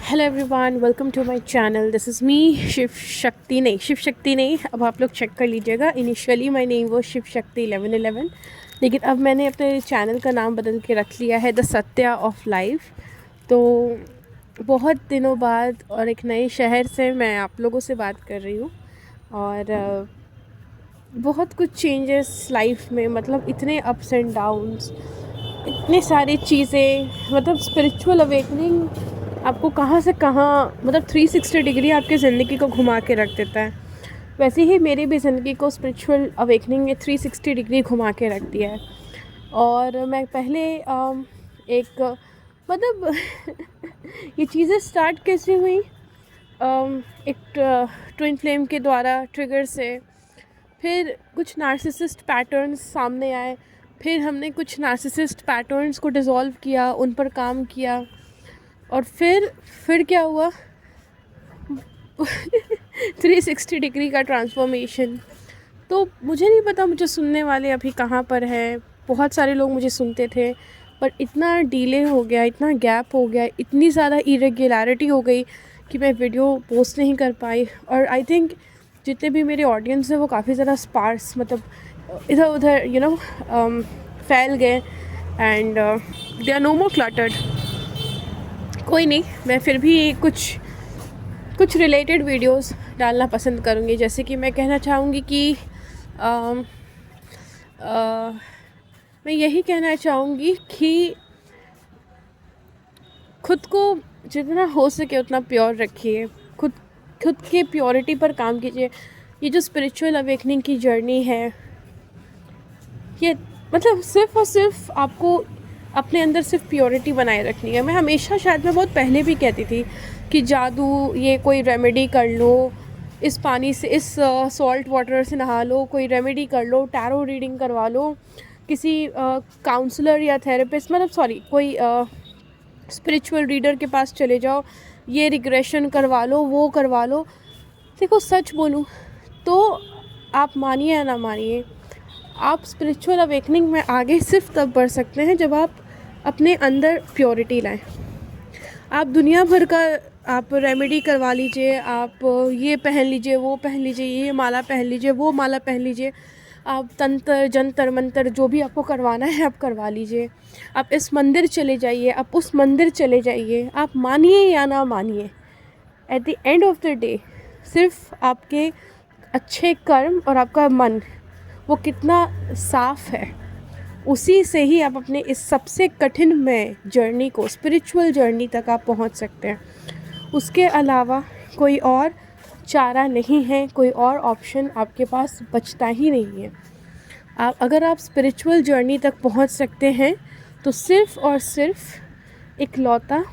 Hello everyone, welcome to my channel. This is me Shiv Shakti नहीं, अब आप लोग चेक कर लीजिएगा। इनिशियली माय नेम वो शिव शक्ति 1111, लेकिन अब मैंने अपने चैनल का नाम बदल के रख लिया है द सत्या ऑफ लाइफ। तो बहुत दिनों बाद और एक नए शहर से मैं आप लोगों से बात कर रही हूँ। और बहुत कुछ चेंजेस लाइफ में, मतलब इतने अप्स एंड डाउन्स, इतनी सारी चीज़ें, मतलब स्पिरिचुअल अवेकनिंग आपको कहाँ से कहाँ, मतलब 360 डिग्री आपकी ज़िंदगी को घुमा के रख देता है। वैसे ही मेरी भी ज़िंदगी को स्पिरिचुअल अवेकनिंग ने 360 डिग्री घुमा के रख दिया है। और मैं पहले एक मतलब ये चीज़ें स्टार्ट कैसे हुई, एक ट्विन फ्लेम के द्वारा ट्रिगर से। फिर कुछ नार्सिसिस्ट पैटर्न्स सामने आए, फिर हमने कुछ नार्सिसिस्ट पैटर्न्स को डिसॉल्व किया, उन पर काम किया। और फिर क्या हुआ 360 डिग्री का ट्रांसफॉर्मेशन। तो मुझे नहीं पता मुझे सुनने वाले अभी कहाँ पर हैं। बहुत सारे लोग मुझे सुनते थे, पर इतना डिले हो गया, इतना गैप हो गया, इतनी ज़्यादा इरेगुलरिटी हो गई कि मैं वीडियो पोस्ट नहीं कर पाई। और आई थिंक जितने भी मेरे ऑडियंस हैं वो काफ़ी ज़्यादा स्पार्स, मतलब इधर उधर फैल गए। And they are no more cluttered. कोई नहीं, मैं फिर भी कुछ रिलेटेड वीडियोस डालना पसंद करूँगी। जैसे कि मैं कहना चाहूँगी कि मैं यही कहना चाहूँगी कि खुद को जितना हो सके उतना प्योर रखिए, खुद के प्योरिटी पर काम कीजिए। ये जो स्पिरिचुअल अवेकनिंग की जर्नी है, ये मतलब सिर्फ़ और सिर्फ आपको अपने अंदर सिर्फ प्योरिटी बनाए रखनी है। मैं हमेशा, शायद मैं बहुत पहले भी कहती थी कि जादू, ये कोई रेमेडी कर लो, इस पानी से, इस सॉल्ट वाटर से नहा लो, कोई रेमेडी कर लो, टैरो रीडिंग करवा लो, किसी काउंसलर या थेरेपिस्ट, मतलब कोई स्पिरिचुअल रीडर के पास चले जाओ, ये रिग्रेशन करवा लो, वो करवा लो। देखो, सच बोलूँ तो आप मानिए या ना मानिए, आप स्पिरिचुअल अवेकनिंग में आगे सिर्फ तब बढ़ सकते हैं जब आप अपने अंदर प्योरिटी लाएं। आप दुनिया भर का आप रेमेडी करवा लीजिए, आप ये पहन लीजिए, वो पहन लीजिए, ये माला पहन लीजिए, वो माला पहन लीजिए, आप तंत्र जंतर मंतर जो भी आपको करवाना है आप करवा लीजिए, आप इस मंदिर चले जाइए, आप उस मंदिर चले जाइए, आप मानिए या ना मानिए, at the end of the day सिर्फ आपके अच्छे कर्म और आपका मन वो कितना साफ़ है, उसी से ही आप अपने इस सबसे कठिन में जर्नी को, स्पिरिचुअल जर्नी तक आप पहुंच सकते हैं। उसके अलावा कोई और चारा नहीं है, कोई और ऑप्शन आपके पास बचता ही नहीं है। अगर आप स्पिरिचुअल जर्नी तक पहुंच सकते हैं तो सिर्फ़ और सिर्फ इकलौता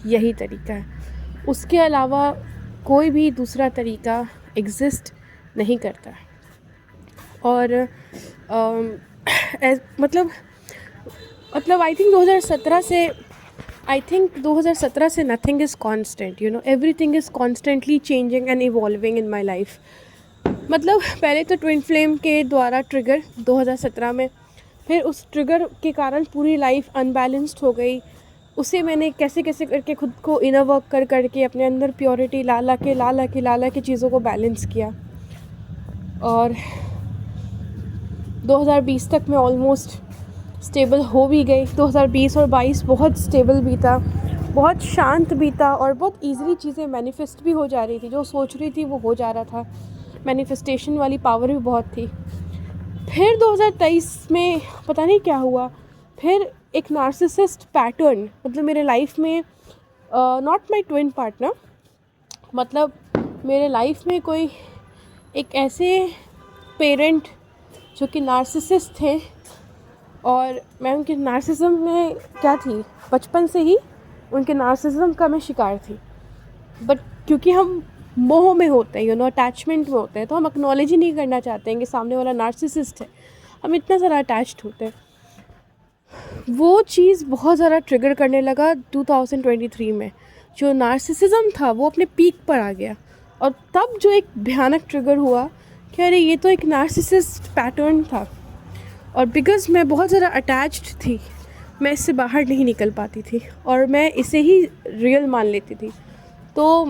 यही तरीका है। उसके अलावा कोई भी दूसरा तरीका एग्ज़िस्ट नहीं करता। और मतलब आई थिंक 2017 से nothing is constant, everything is constantly changing and evolving in my life. मतलब पहले तो ट्विन फ्लेम के द्वारा ट्रिगर 2017 में, फिर उस ट्रिगर के कारण पूरी लाइफ अनबैलेंस्ड हो गई। उसे मैंने कैसे कैसे करके खुद को इनर वर्क कर करके अपने अंदर प्योरिटी ला ला के चीज़ों को बैलेंस किया। और 2020 तक मैं ऑलमोस्ट स्टेबल हो भी गई। 2020 और 22 बहुत स्टेबल बीता, बहुत शांत बीता, और बहुत ईज़िली चीज़ें मैनिफेस्ट भी हो जा रही थी। जो सोच रही थी वो हो जा रहा था, मैनिफेस्टेशन वाली पावर भी बहुत थी। फिर 2023 में पता नहीं क्या हुआ, फिर एक नार्सिसिस्ट पैटर्न, मतलब मेरे लाइफ में, नॉट माय ट्विन पार्टनर, मतलब मेरे लाइफ में कोई एक ऐसे पेरेंट जो कि नार्सिसिस्ट थे, और मैं उनके नार्सिज्म में क्या थी, बचपन से ही उनके नार्सिज्म का मैं शिकार थी। बट क्योंकि हम मोह में होते हैं, अटैचमेंट में होते हैं, तो हम एक्नॉलेज ही नहीं करना चाहते हैं कि सामने वाला नार्सिसिस्ट है। हम इतना ज़्यादा अटैच्ड होते हैं। वो चीज़ बहुत ज़्यादा ट्रिगर करने लगा 2023 में। जो नार्सिसिज्म था वो अपने पीक पर आ गया, और तब जो एक भयानक ट्रिगर हुआ कि अरे ये तो एक नार्सिसिस्ट पैटर्न था। और बिकॉज़ मैं बहुत ज़्यादा अटैच्ड थी, मैं इससे बाहर नहीं निकल पाती थी, और मैं इसे ही रियल मान लेती थी। तो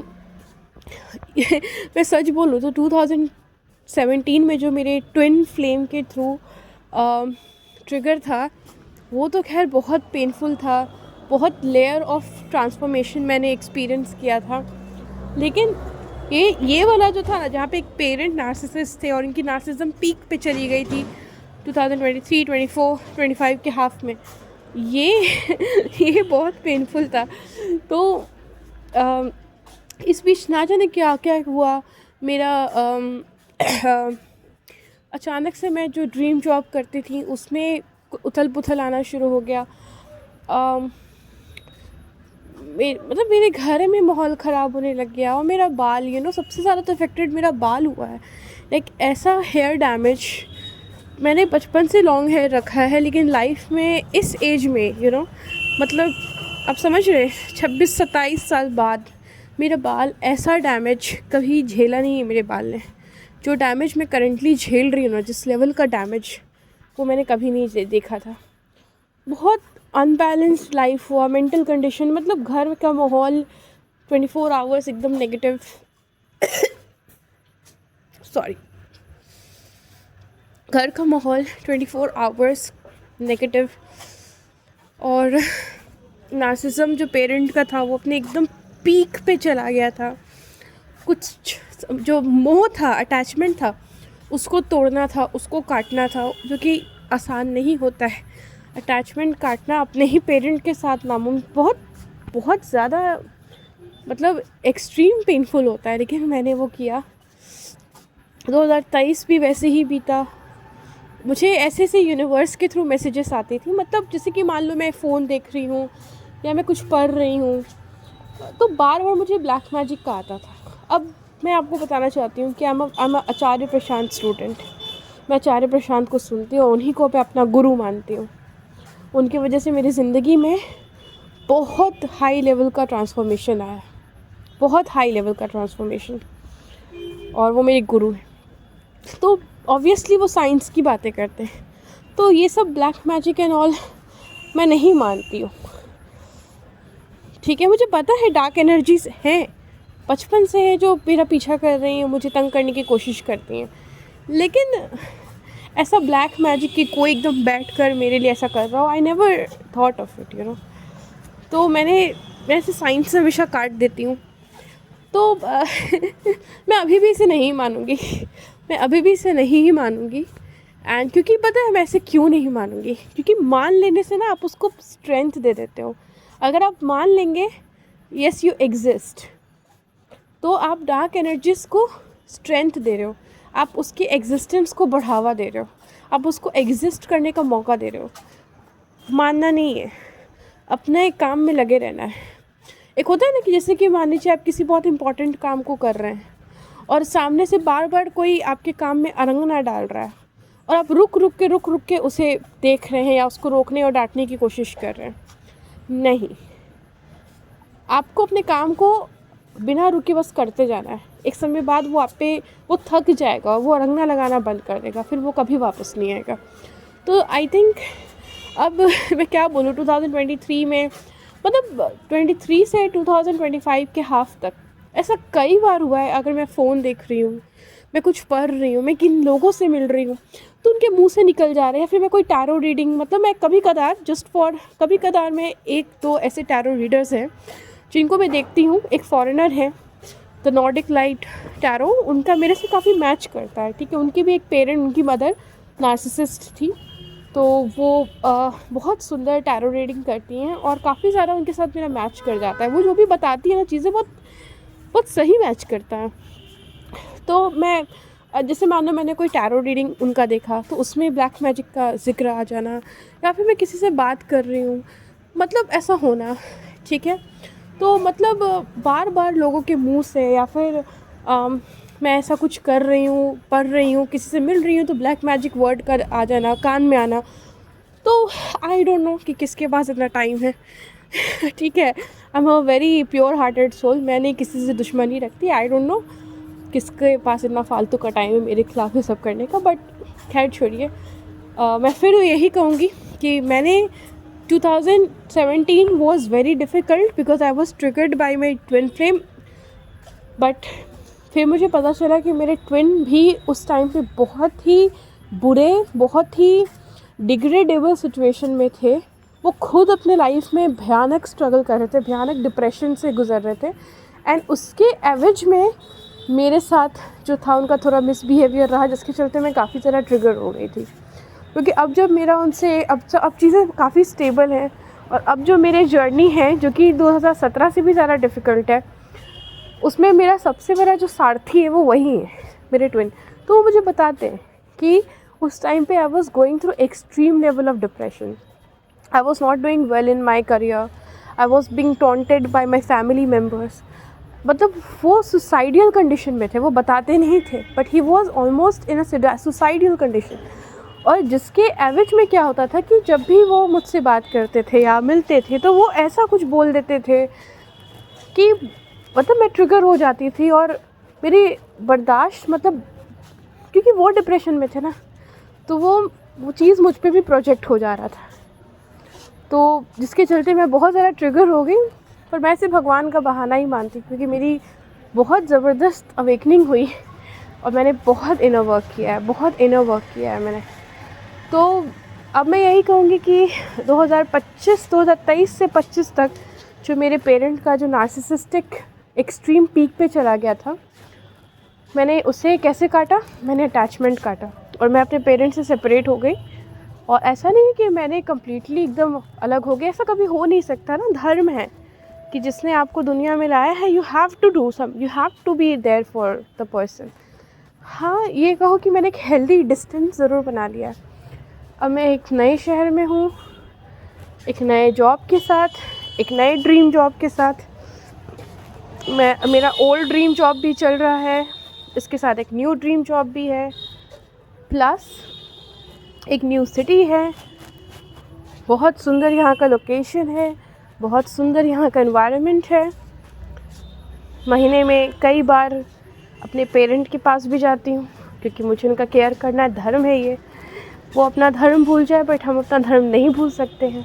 मैं सच बोलूँ तो 2017 में जो मेरे ट्विन फ्लेम के थ्रू ट्रिगर था, वो तो खैर बहुत पेनफुल था, बहुत लेयर ऑफ ट्रांसफॉर्मेशन मैंने एक्सपीरियंस किया था। लेकिन ये वाला जो था ना, जहाँ पे एक पेरेंट नार्सिसिस्ट थे और इनकी नार्सिज्म पीक पे चली गई थी 2023, 24, 25 के हाफ में, ये बहुत पेनफुल था। तो इस बीच ना जाने क्या क्या हुआ मेरा। अचानक से मैं जो ड्रीम जॉब करती थी उसमें उथल पुथल आना शुरू हो गया। मतलब मेरे घर में माहौल ख़राब होने लग गया, और मेरा बाल सबसे ज़्यादा तो अफेक्टेड मेरा बाल हुआ है। लाइक ऐसा हेयर डैमेज, मैंने बचपन से लॉन्ग हेयर रखा है, लेकिन लाइफ में इस एज में मतलब आप समझ रहे, 26-27 साल बाद मेरा बाल ऐसा डैमेज कभी झेला नहीं है मेरे बाल ने। जो डैमेज मैं करंटली झेल रही हूँ ना, जिस लेवल का डैमेज, वो मैंने कभी नहीं देखा था। बहुत अनबैलेंस्ड लाइफ हुआ, मेंटल कंडीशन, मतलब घर का माहौल 24 आवर्स एकदम नेगेटिव। सॉरी, घर का माहौल 24 आवर्स नेगेटिव, और नार्सिज्म जो पेरेंट का था वो अपने एकदम पीक पे चला गया था। कुछ जो मोह था, अटैचमेंट था, उसको तोड़ना था, उसको काटना था, जो कि आसान नहीं होता है। अटैचमेंट काटना अपने ही पेरेंट के साथ नामुमकिन, बहुत बहुत ज़्यादा, मतलब एक्सट्रीम पेनफुल होता है, लेकिन मैंने वो किया। 2023 भी वैसे ही बीता। मुझे ऐसे यूनिवर्स के थ्रू मैसेजेस आती थी, मतलब जैसे कि मान लो मैं फ़ोन देख रही हूँ या मैं कुछ पढ़ रही हूँ, तो बार बार मुझे ब्लैक मैजिक का आता था। अब मैं आपको बताना चाहती हूँ कि I am Acharya Prashant student. मैं आचार्य प्रशांत को सुनती हूँ, उन्हीं को मैं अपना गुरु मानती हूँ। उनकी वजह से मेरी ज़िंदगी में बहुत हाई लेवल का ट्रांसफॉर्मेशन आया, बहुत हाई लेवल का ट्रांसफॉर्मेशन, और वो मेरे गुरु हैं। तो ऑब्वियसली वो साइंस की बातें करते हैं, तो ये सब ब्लैक मैजिक एंड ऑल मैं नहीं मानती हूँ। ठीक है, मुझे पता है डार्क एनर्जीज हैं, बचपन से है, जो मेरा पीछा कर रही हैं, मुझे तंग करने की कोशिश करती हैं, लेकिन ऐसा ब्लैक मैजिक कि कोई एकदम बैठ कर मेरे लिए ऐसा कर रहा हो, I never thought of it. तो मैं ऐसे साइंस से हमेशा काट देती हूँ। तो मैं अभी भी इसे नहीं मानूँगी, मैं अभी भी इसे नहीं ही मानूँगी। एंड क्योंकि पता है मैं ऐसे क्यों नहीं मानूँगी, क्योंकि मान लेने से ना आप उसको स्ट्रेंथ दे देते हो। अगर आप मान लेंगे यस यू एग्जिस्ट, तो आप डार्क एनर्जीज को स्ट्रेंथ दे रहे हो, आप उसकी एग्जिस्टेंस को बढ़ावा दे रहे हो, आप उसको एग्जिस्ट करने का मौका दे रहे हो। मानना नहीं है, अपने काम में लगे रहना है। एक होता है ना कि जैसे कि मान लीजिए आप किसी बहुत इंपॉर्टेंट काम को कर रहे हैं और सामने से बार बार कोई आपके काम में अड़ंगना डाल रहा है, और आप रुक रुक के उसे देख रहे हैं या उसको रोकने और डांटने की कोशिश कर रहे हैं। नहीं, आपको अपने काम को बिना रुके बस करते जाना है। एक समय बाद वो आप पे वो थक जाएगा, वो अड़ंगना लगाना बंद कर देगा, फिर वो कभी वापस नहीं आएगा। तो आई थिंक अब मैं क्या बोलूँ, 2023 में, मतलब 23 से 2025 के हाफ तक ऐसा कई बार हुआ है। अगर मैं फ़ोन देख रही हूँ, मैं कुछ पढ़ रही हूँ, मैं किन लोगों से मिल रही हूँ, तो उनके मुंह से निकल जा रहे हैं, या फिर मैं कोई टैरो रीडिंग, मतलब मैं कभी कदार में 1-2 ऐसे टैरो रीडर्स हैं जिनको मैं देखती हूँ। एक फॉरेनर है, द नॉर्डिक लाइट टैरो, उनका मेरे से काफ़ी मैच करता है। ठीक है, उनकी भी एक पेरेंट, उनकी मदर नार्सिसिस्ट थी, तो वो बहुत सुंदर टैरो रीडिंग करती हैं और काफ़ी ज़्यादा उनके साथ मेरा मैच कर जाता है। वो जो भी बताती है ना चीज़ें, बहुत बहुत सही मैच करता है। तो मैं जैसे मान लो मैंने कोई टैरो रीडिंग उनका देखा, तो उसमें ब्लैक मैजिक का जिक्र आ जाना, या फिर मैं किसी से बात कर रही हूँ, मतलब ऐसा होना। ठीक है, तो मतलब बार बार लोगों के मुंह से, या फिर मैं ऐसा कुछ कर रही हूँ, पढ़ रही हूँ, किसी से मिल रही हूँ, तो ब्लैक मैजिक वर्ड का आ जाना, कान में आना। तो आई डोंट नो कि किसके पास इतना टाइम है। ठीक है, I am a very pure hearted soul, मैंने किसी से दुश्मनी रखती, आई डोंट नो किसके पास इतना फालतू का टाइम है मेरे खिलाफ ये सब करने का। बट खैर छोड़िए, मैं फिर यही कहूँगी कि मैंने 2017 was very difficult because I was triggered by my twin flame but फिर मुझे पता चला कि मेरे ट्विन भी उस टाइम पे बहुत ही बुरे, बहुत ही डिग्रेडेबल सिचुएशन में थे। वो खुद अपने लाइफ में भयानक स्ट्रगल कर रहे थे, भयानक डिप्रेशन से गुजर रहे थे, एंड उसके एवज में मेरे साथ जो था उनका थोड़ा मिसबिहेवियर रहा, जिसके चलते मैं काफ़ी ज़्यादा ट्रिगर हो गई थी। क्योंकि अब जब मेरा उनसे अब चीज़ें काफ़ी स्टेबल हैं, और अब जो मेरे जर्नी है जो कि 2017 से भी ज़्यादा डिफ़िकल्ट है, उसमें मेरा सबसे बड़ा जो सारथी है वो वही है, मेरे ट्विन। तो वो मुझे बताते हैं कि उस टाइम पे I was going through extreme level of depression, I was not doing well in my career, I was being taunted by my family members. मतलब वो सुसाइडियल कंडीशन में थे, वो बताते नहीं थे, but he was almost in a suicidal condition. और जिसके एवज में क्या होता था कि जब भी वो मुझसे बात करते थे या मिलते थे तो वो ऐसा कुछ बोल देते थे कि मतलब मैं ट्रिगर हो जाती थी, और मेरी बर्दाश्त, मतलब क्योंकि वो डिप्रेशन में थे ना, तो वो चीज़ मुझ पे भी प्रोजेक्ट हो जा रहा था, तो जिसके चलते मैं बहुत ज़्यादा ट्रिगर हो गई। पर मैं इसे भगवान का बहाना ही मानती, क्योंकि मेरी बहुत ज़बरदस्त अवेकनिंग हुई और मैंने बहुत इनर वर्क किया है, बहुत इनर वर्क किया है मैंने। तो अब मैं यही कहूँगी कि 2023 से 25 तक जो मेरे पेरेंट का जो नार्सिसिस्टिक एक्सट्रीम पीक पे चला गया था, मैंने उसे कैसे काटा, मैंने अटैचमेंट काटा, और मैं अपने पेरेंट्स से सेपरेट हो गई। और ऐसा नहीं कि मैंने कम्प्लीटली एकदम अलग हो गया, ऐसा कभी हो नहीं सकता ना। धर्म है कि जिसने आपको दुनिया में लाया है, you have to do some, you have to be there for the person. हाँ, ये कहो कि मैंने एक हेल्दी डिस्टेंस ज़रूर बना लिया। अब मैं एक नए शहर में हूँ, एक नए जॉब के साथ, एक नए ड्रीम जॉब के साथ। मेरा ओल्ड ड्रीम जॉब भी चल रहा है, इसके साथ एक न्यू ड्रीम जॉब भी है, प्लस एक न्यू सिटी है, बहुत सुंदर यहाँ का लोकेशन है, बहुत सुंदर यहाँ का एनवायरनमेंट है। महीने में कई बार अपने पेरेंट के पास भी जाती हूँ, क्योंकि मुझे उनका केयर करना धर्म है। ये वो अपना धर्म भूल जाए, बट हम अपना धर्म नहीं भूल सकते हैं।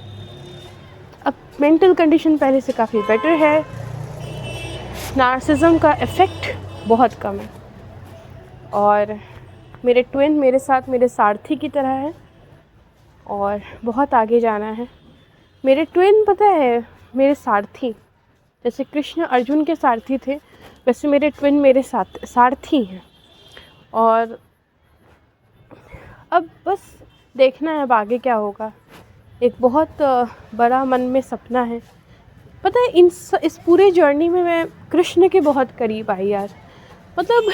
अब मेंटल कंडीशन पहले से काफ़ी बेटर है, नार्सिज्म का इफ़ेक्ट बहुत कम है, और मेरे ट्विन मेरे साथ मेरे सारथी की तरह है, और बहुत आगे जाना है। मेरे ट्विन पता है मेरे सारथी, जैसे कृष्ण अर्जुन के सारथी थे, वैसे मेरे ट्विन मेरे साथ सारथी हैं। और अब बस देखना है अब आगे क्या होगा। एक बहुत बड़ा मन में सपना है। पता है इस पूरे जर्नी में मैं कृष्ण के बहुत करीब आई यार। मतलब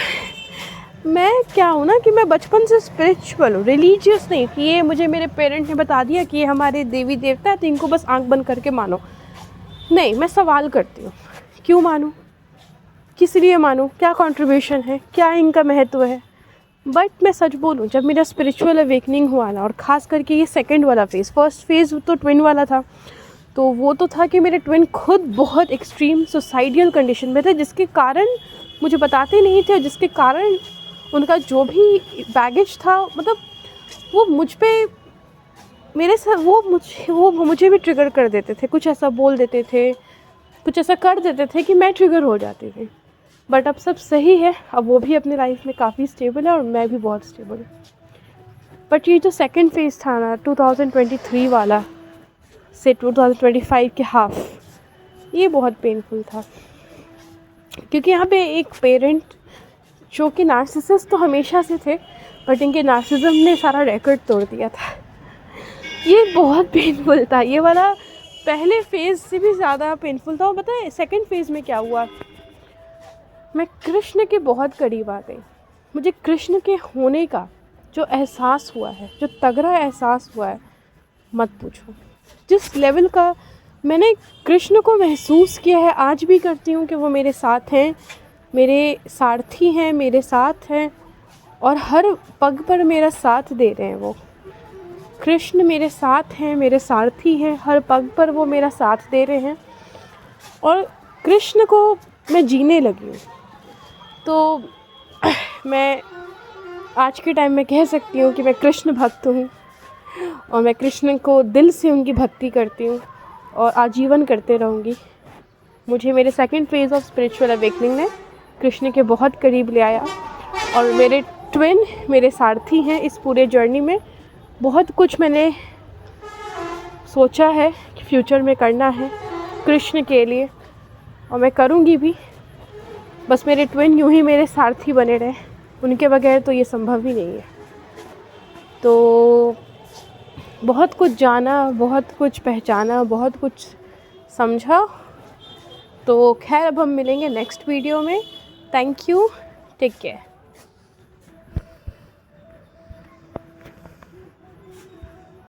मैं क्या हूँ ना कि मैं बचपन से स्पिरिचुअल हूँ, रिलीजियस नहीं कि ये मुझे मेरे पेरेंट ने बता दिया कि ये हमारे देवी देवता है तो इनको बस आंख बंद करके मानो। नहीं, मैं सवाल करती हूँ, क्यों मानूँ, किस लिए मानूँ, क्या कंट्रीब्यूशन है, क्या इनका महत्व है। बट मैं सच बोलूँ, जब मेरा स्पिरिचुअल अवेकनिंग हुआ ना, और ख़ास करके ये सेकंड वाला फेज़, फर्स्ट फेज़ तो ट्विन वाला था, तो वो तो था कि मेरे ट्विन खुद बहुत एक्सट्रीम सुसाइडियल कंडीशन में थे, जिसके कारण मुझे बताते नहीं थे, और जिसके कारण उनका जो भी बैगेज था, मतलब वो मुझ पे मेरे साथ वो मुझे भी ट्रिगर कर देते थे, कुछ ऐसा बोल देते थे, कुछ ऐसा कर देते थे कि मैं ट्रिगर हो जाती थी। बट अब सब सही है, अब वो भी अपनी लाइफ में काफ़ी स्टेबल है और मैं भी बहुत स्टेबल हूँ। बट ये जो सेकंड फेज़ था ना 2023 वाला से 2025 के हाफ, ये बहुत पेनफुल था, क्योंकि यहाँ पे एक पेरेंट जो कि नार्सिसिस्ट तो हमेशा से थे, बट इनके नार्सिज्म ने सारा रिकॉर्ड तोड़ दिया था। ये बहुत पेनफुल था, ये वाला पहले फेज़ से भी ज़्यादा पेनफुल था। और पता है सेकंड फेज़ में क्या हुआ, मैं कृष्ण के बहुत करीब आ गई। मुझे कृष्ण के होने का जो एहसास हुआ है, जो तगड़ा एहसास हुआ है, मत पूछो। जिस लेवल का मैंने कृष्ण को महसूस किया है, आज भी करती हूँ कि वो मेरे साथ हैं, मेरे सारथी हैं, मेरे साथ हैं, और हर पग पर मेरा साथ दे रहे हैं। वो कृष्ण मेरे साथ हैं, मेरे सारथी हैं, हर पग पर वो मेरा साथ दे रहे हैं, और कृष्ण को मैं जीने लगी हूँ। तो मैं आज के टाइम में कह सकती हूँ कि मैं कृष्ण भक्त हूँ, और मैं कृष्ण को दिल से उनकी भक्ति करती हूँ और आजीवन करते रहूँगी। मुझे मेरे second phase of spiritual awakening ने कृष्ण के बहुत करीब ले आया। और मेरे ट्विन मेरे सारथी हैं इस पूरे जर्नी में। बहुत कुछ मैंने सोचा है कि फ्यूचर में करना है कृष्ण के लिए, और मैं करूँगी भी। बस मेरे ट्विन यूँ ही मेरे सारथी बने रहे, उनके बगैर तो ये संभव ही नहीं है। तो बहुत कुछ जाना, बहुत कुछ पहचाना, बहुत कुछ समझा। तो खैर अब हम मिलेंगे नेक्स्ट वीडियो में। Thank you, take care.